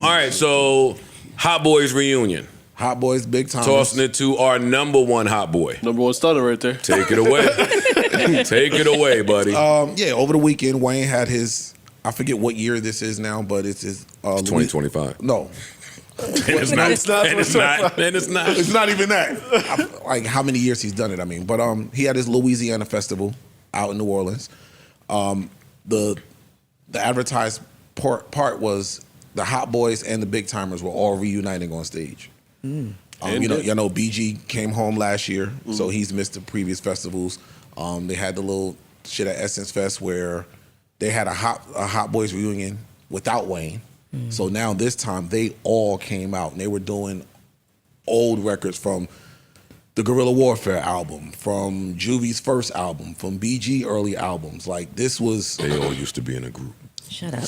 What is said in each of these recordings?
All right, so Hot Boys reunion. Hot Boys, Big Time. Tossing it to our number one hot boy. Number one starter right there. Take it away. Take it away, buddy. Yeah, over the weekend, Wayne had his, I forget what year this is now, but it's his... 2025. No. It's not. It's not. It's not even that. Like how many years he's done it, I mean. But he had his Louisiana festival out in New Orleans. The advertised part was the Hot Boys and the Big Timers were all reuniting on stage. You know, BG came home last year, so he's missed the previous festivals. They had the little shit at Essence Fest where they had a Hot Boys reunion without Wayne. So now this time they all came out and they were doing old records from the Guerrilla Warfare album, from Juvie's first album, from BG early albums. Like this was... They all used to be in a group. Shut up.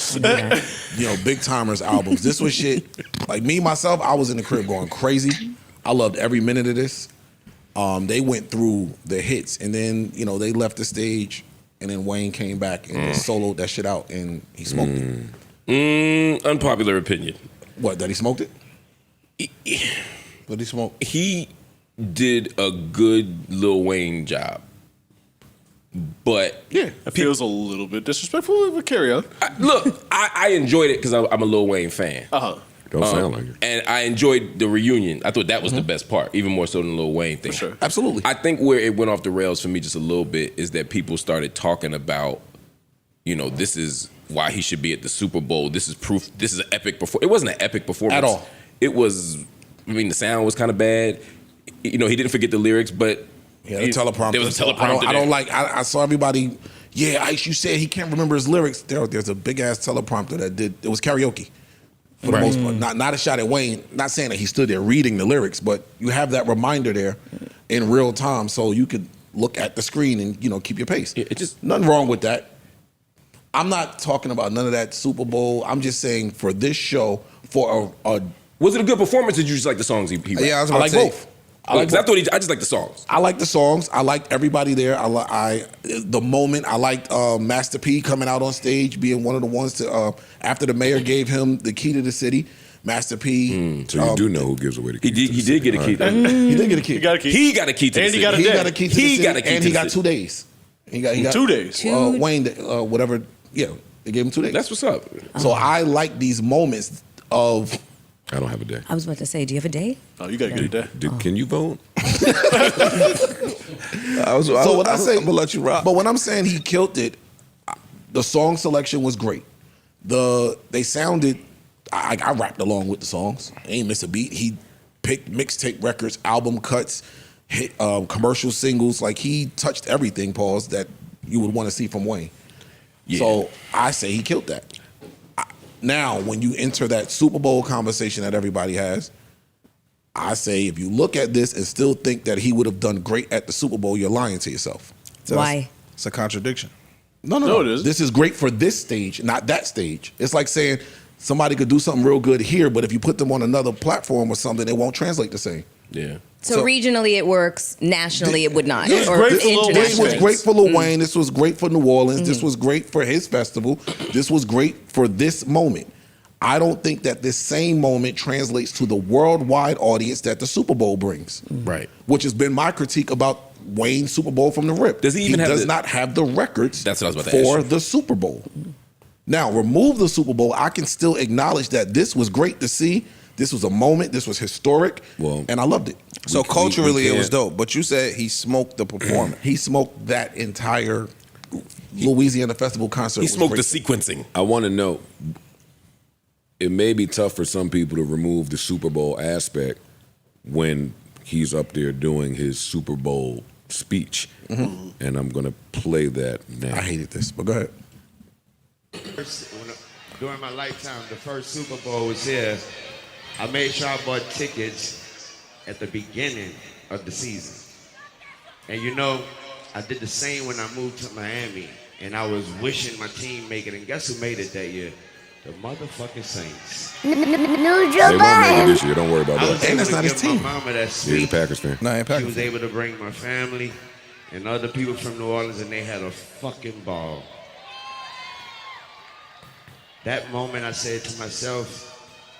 You know, Big Timers albums. This was shit. Like me, myself, I was in the crib going crazy. I loved every minute of this. They went through the hits and then, you know, they left the stage and then Wayne came back and just soloed that shit out and he smoked it. Unpopular opinion. What, that he smoked it? What did he smoke? He did a good Lil Wayne job. But yeah, it feels a little bit disrespectful, but carry on. I enjoyed it because I'm a Lil Wayne fan. Don't sound like it. And I enjoyed the reunion. I thought that was the best part, even more so than the Lil Wayne thing. For sure. Absolutely. I think where it went off the rails for me just a little bit is that people started talking about, you know, this is why he should be at the Super Bowl. This is proof. This is an epic performance. It wasn't an epic performance at all. It was. I mean, the sound was kind of bad. You know, he didn't forget the lyrics, but yeah, the teleprompter. There was a teleprompter. I don't like. I saw everybody. Yeah, Ice, you said he can't remember his lyrics. There's a big ass teleprompter that did. It was karaoke for the most part. Not a shot at Wayne. Not saying that he stood there reading the lyrics, but you have that reminder there in real time, so you could look at the screen and keep your pace. Yeah, it just nothing wrong with that. I'm not talking about none of that Super Bowl. I'm just saying for this show, for a was it a good performance? Or did you just like the songs he rapped? Yeah, I like both. I just like the songs. I like the songs. I liked everybody there. The moment. I liked Master P coming out on stage, being one of the ones to after the mayor gave him the key to the city. Master P. So you do know who gives away the key. He did get a key. He did get a key. He got a key. He got a key to the city. He got a key to the city. And he got 2 days. He got 2 days. Wayne, whatever. Yeah, they gave him 2 days. That's what's up. So I like these moments of. I don't have a day. I was about to say, do you have a day? Oh, you got a good day. Can you vote? I'm gonna let you rock. But when I'm saying he killed it, the song selection was great. They sounded. I rapped along with the songs. I ain't miss a beat. He picked mixtape records, album cuts, hit commercial singles. Like he touched everything, pause, that you would want to see from Wayne. Yeah. So I say he killed that. Now, when you enter that Super Bowl conversation that everybody has, I say if you look at this and still think that he would have done great at the Super Bowl, you're lying to yourself. Why? It's a contradiction. No, it isn't. This is great for this stage, not that stage. It's like saying somebody could do something real good here, but if you put them on another platform or something, it won't translate the same. Yeah. So regionally it works, nationally it would not. This was great for Lil Wayne. This was great for New Orleans. This was great for his festival. This was great for this moment. I don't think that this same moment translates to the worldwide audience that the Super Bowl brings. Right. Which has been my critique about Wayne's Super Bowl from the rip. Does he even have does not have the records That's what I was about to for ask you. the Super Bowl. Now, remove the Super Bowl, I can still acknowledge that this was great to see. This was a moment. This was historic, and I loved it. So culturally, it was dope. But you said he smoked the performance. He smoked that entire Louisiana Festival concert. He smoked the sequencing. I want to know, it may be tough for some people to remove the Super Bowl aspect when he's up there doing his Super Bowl speech. And I'm going to play that now. I hated this, but go ahead. During my lifetime, the first Super Bowl was here. I made sure I bought tickets at the beginning of the season. And you know, I did the same when I moved to Miami. And I was wishing my team make it. And guess who made it that year? The motherfucking Saints. They won't make it this year. Don't worry about I was that. able that's to not his give team. my mama that He's sweet. a Packers fan. No, I ain't She Packers was fan. able to bring my family and other people from New Orleans, and they had a fucking ball. That moment I said to myself,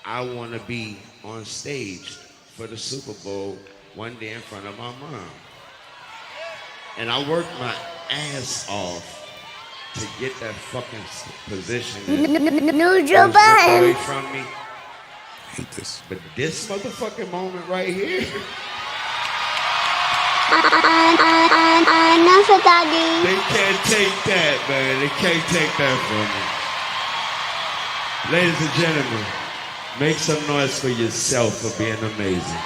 I want to be on stage for the Super Bowl one day in front of my mom. And I worked my ass off to get that fucking position. Neutral Away Budden. from me. I hate this. But this motherfucking moment right here, Enough of daddy. they can't take that, man. They can't take that from me. Ladies and gentlemen, make some noise for yourself for being amazing.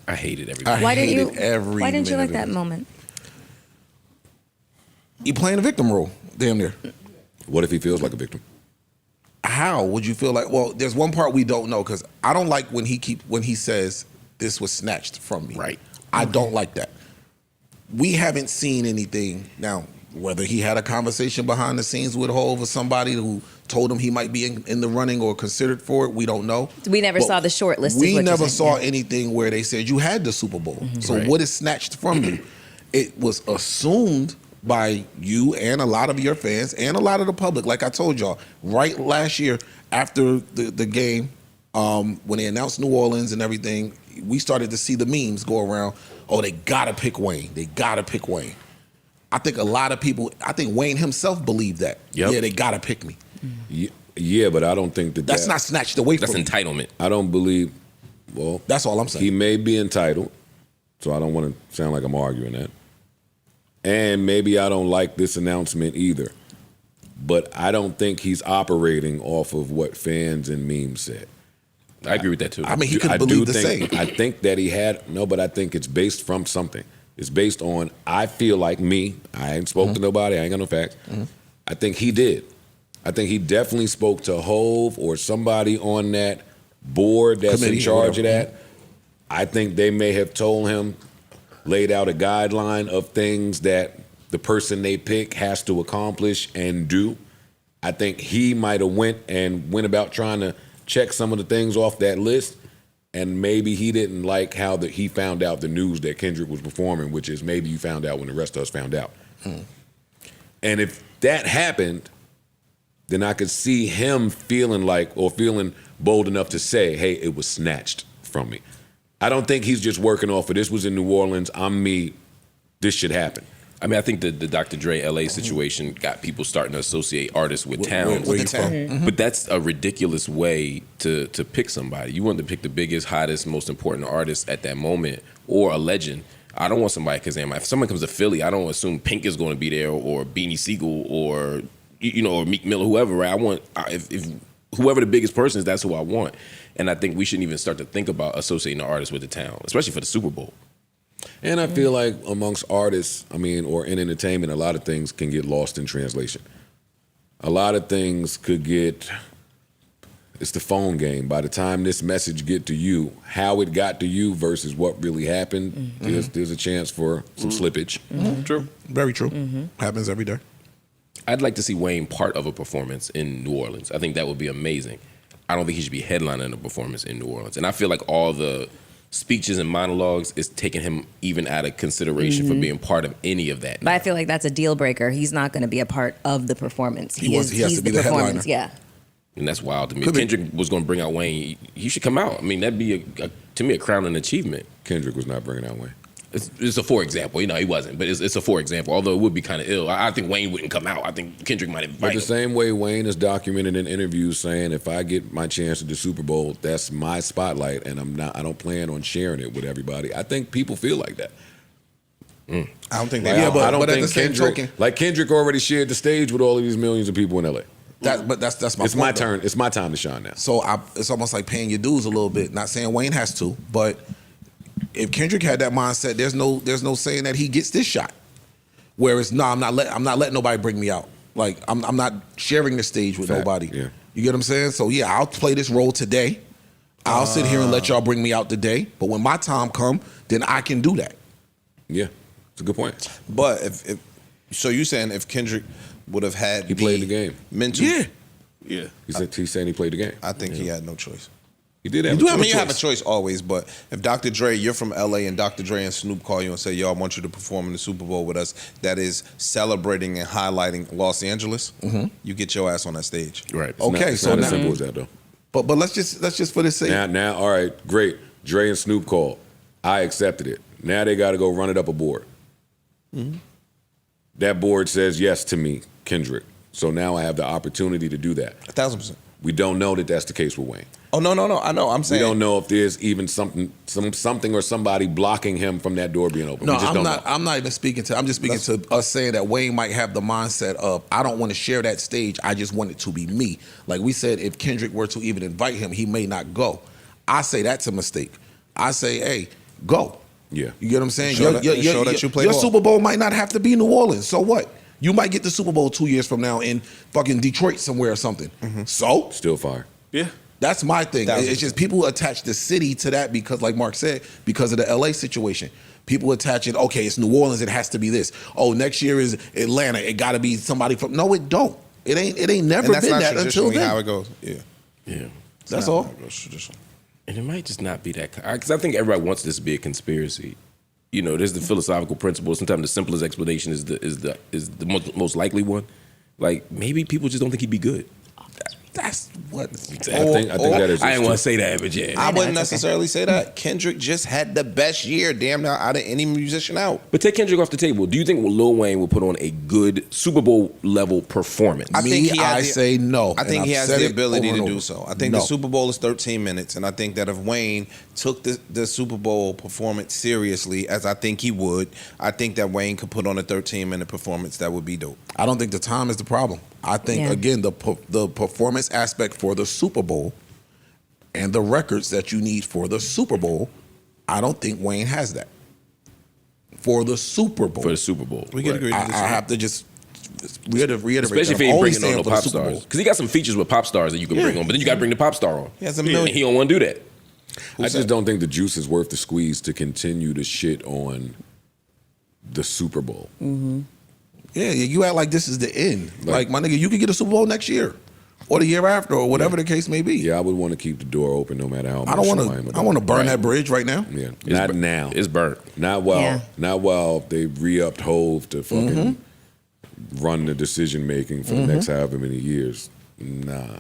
I hated every. Why didn't you? hated every Why didn't you like minute that of it. moment? You playing the victim role, damn near. What if he feels like a victim? How would you feel like? Well, there's one part we don't know because I don't like when he says this was snatched from me. Right. I don't like that. We haven't seen anything now. Whether he had a conversation behind the scenes with Hov or somebody who told him he might be in the running or considered for it, we don't know. We never But saw the short list. We is what never you're saw saying. anything where they said you had the Super Bowl. So Right. what is snatched from you? It was assumed by you and a lot of your fans and a lot of the public. Like I told y'all, right last year after the game, when they announced New Orleans and everything, we started to see the memes go around. Oh, they gotta pick Wayne. They gotta pick Wayne. I think a lot of people. I think Wayne himself believed that. Yep. Yeah, they gotta pick me. Yeah, but I don't think That's not snatched away That's from me. entitlement. I don't believe. Well, That's all I'm saying. he may be entitled, so I don't want to sound like I'm arguing that. And maybe I don't like this announcement either. But I don't think he's operating off of what fans and memes said. I agree with that too. I mean, he could I believe do the same. think, I think that he had but I think it's based from something. It's based on I feel like me. I ain't spoke to nobody. I ain't got no facts. I think he did. I think he definitely spoke to Hove or somebody on that board that's Committee, in charge of whatever. that. I think they may have told him, laid out a guideline of things that the person they pick has to accomplish and do. I think he might have went about trying to check some of the things off that list, and maybe he didn't like how he found out the news that Kendrick was performing, which is maybe you found out when the rest of us found out. And if that happened, then I could see him feeling bold enough to say, hey, it was snatched from me. I don't think he's just working off of this was in New Orleans, I'm me, this should happen. I mean, I think the Dr. Dre LA situation got people starting to associate artists with towns. where you from? But that's a ridiculous way to pick somebody. You want to pick the biggest, hottest, most important artist at that moment or a legend. I don't want somebody because if someone comes to Philly, I don't assume Pink is going to be there or Beanie Siegel or or Meek Mill, whoever. Right? I want if whoever the biggest person is, that's who I want. And I think we shouldn't even start to think about associating the artist with the town, especially for the Super Bowl. And I feel like amongst artists, or in entertainment, a lot of things can get lost in translation. A lot of things could it's the phone game. By the time this message get to you, how it got to you versus what really happened, there's a chance for some slippage. True. Very true. Happens every day. I'd like to see Wayne part of a performance in New Orleans. I think that would be amazing. I don't think he should be headlining a performance in New Orleans. And I feel like all the speeches and monologues is taking him even out of consideration for being part of any of that. But I feel like that's a deal breaker. He's not going to be a part of the performance. He has He's to be the performance. headliner. Yeah. And that's wild to me. Could If be. Kendrick was going to bring out Wayne, he should come out. I mean, that'd be, to me, a crowning achievement. Kendrick was not bringing out Wayne. It's a for example. He wasn't, but it's a for example. Although it would be kind of ill. I think Wayne wouldn't come out. I think Kendrick might invite But the him. same way Wayne is documented in interviews saying, if I get my chance at the Super Bowl, that's my spotlight, and I don't plan on sharing it with everybody. I think people feel like that. I don't think Like, they. Yeah, I don't but at think the same Kendrick, token- like Kendrick already shared the stage with all of these millions of people in LA. That's my It's point, my though. turn. It's my time to shine now. So it's almost like paying your dues a little bit. Not saying Wayne has to, but if Kendrick had that mindset, there's no saying that he gets this shot. Whereas I'm not letting nobody bring me out. Like I'm not sharing the stage with Fact, nobody. yeah. You get what I'm saying? So yeah, I'll play this role today. I'll sit here and let y'all bring me out today. But when my time come, then I can do that. Yeah, it's a good point. But if so, you saying if Kendrick would have had He played the game. mental, Yeah. Yeah. He's saying he played the game. I think he had no choice. He did have You do a have, choice. you have a choice always, but if Dr. Dre, you're from LA, and Dr. Dre and Snoop call you and say, "Yo, I want you to perform in the Super Bowl with us," that is celebrating and highlighting Los Angeles. You get your ass on that stage. Right. It's not- Okay, it's so not now, as simple as that though. but let's just for the sake. Now, all right, great. Dre and Snoop called. I accepted it. Now they got to go run it up a board. That board says yes to me, Kendrick. So now I have the opportunity to do that. 1,000%. We don't know that that's the case with Wayne. Oh no, I know. I'm We saying don't know if there's even something or somebody blocking him from that door being open. No, we just I'm don't not. know. I'm not even speaking to. I'm just speaking to us saying that Wayne might have the mindset of I don't want to share that stage. I just want it to be me. Like we said, if Kendrick were to even invite him, he may not go. I say that's a mistake. I say, hey, go. Yeah. You get what I'm saying? Show that you play your ball. Super Bowl might not have to be New Orleans. So what? You might get the Super Bowl 2 years from now in fucking Detroit somewhere or something. So Still fire. Yeah. that's my thing. 1,000%. It's just people attach the city to that because, like Mark said, because of the LA situation. People attach it, okay, it's New Orleans, it has to be this. Oh, next year is Atlanta, it got to be somebody from. No, it don't. It ain't never and that's been not that until traditionally then. how it goes. Yeah, Yeah. That's all. How it goes traditionally. And it might just not be that, because I think everybody wants this to be a conspiracy. You know, there's the philosophical principle. Sometimes the simplest explanation is the most likely one. Like maybe people just don't think he'd be good. That's what. I think that is. I didn't want to say that, but yeah. I wouldn't it's okay. necessarily say that. Kendrick just had the best year, damn near out of any musician out. But take Kendrick off the table. Do you think Lil Wayne will put on a good Super Bowl level performance? I think he had I the- say no. I think and he I've has said the it ability over to and do over. so. I think No. the Super Bowl is 13 minutes, and I think that if Wayne took the Super Bowl performance seriously, as I think he would, I think that Wayne could put on a 13-minute performance that would be dope. I don't think the time is the problem. I think Yeah. again the performance aspect for the Super Bowl and the records that you need for the Super Bowl, I don't think Wayne has that for the Super Bowl. For the Super Bowl. We can agree to I disagree. have to just reiterate. Especially if that. he I'm ain't only bringing on saying no for the pop Super Bowl. stars. Because he got some features with pop stars that you can bring on, but then you got to bring the pop star on. He has a And million. he don't want to do that. I just don't think the juice is worth the squeeze to continue to shit on the Super Bowl. Yeah, you act like this is the end. Like my nigga, you could get a Super Bowl next year, or the year after, or whatever the case may be. Yeah, I would want to keep the door open no matter how much I don't want I am to. about I want to it. burn that bridge right now. Yeah, not now. It's burnt. Not while Yeah. they re-upped Hove to fucking run the decision making for the next however many years. Nah,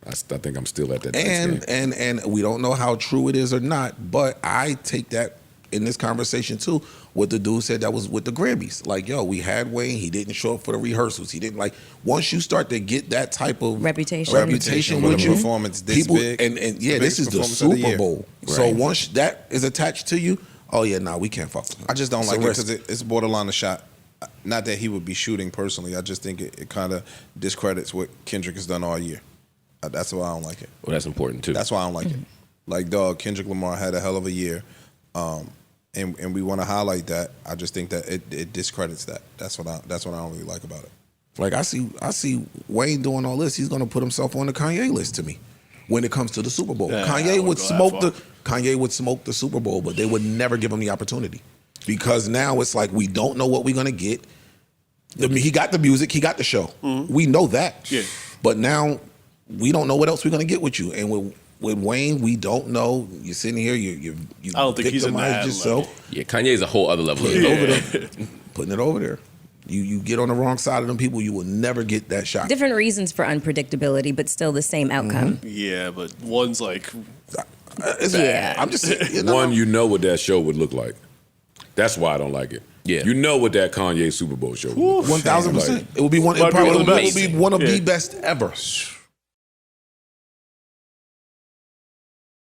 I think I'm still at that. next game. And we don't know how true it is or not, but I take that in this conversation too. What the dude said that was with the Grammys, like, yo, we had Wayne, he didn't show up for the rehearsals, he didn't like. Once you start to get that type of Reputation. reputation With with a you, performance this people, big, and yeah, the this biggest is the performance of the Super year. Bowl. So Right. once that is attached to you, oh yeah, nah, we can't fuck with him. I just don't It's like a it risk. because it's borderline a shot. Not that he would be shooting personally. I just think it kind of discredits what Kendrick has done all year. That's why I don't like it. Well, that's important too. That's why I don't like it. Like, dog, Kendrick Lamar had a hell of a year, and we want to highlight that. I just think that it discredits that. That's what I don't really like about it. Like I see Wayne doing all this. He's gonna put himself on the Kanye list to me when it comes to the Super Bowl. Yeah, I Kanye would wouldn't go that Kanye would smoke the Super Bowl, but they would never give him the opportunity because now it's like we don't know what we're gonna get. I mean, he got the music, he got the show. We know that. Yeah. But now we don't know what else we're gonna get with you. And with Wayne, we don't know. You're sitting here, you I don't think he's in victimized that yourself. Yeah, Kanye's a whole other level. Putting it over there. Putting it over there. You get on the wrong side of them people, you will never get that shot. Different reasons for unpredictability, but still the same outcome. Yeah, but one's like, Yeah. I'm just saying, you know, One, you know what that show would look like. That's why I don't like it. Yeah. You know what that Kanye Super Bowl show would look like. 1,000%. It would be one. It Might be probably one of the would best. be one of Yeah. the best ever.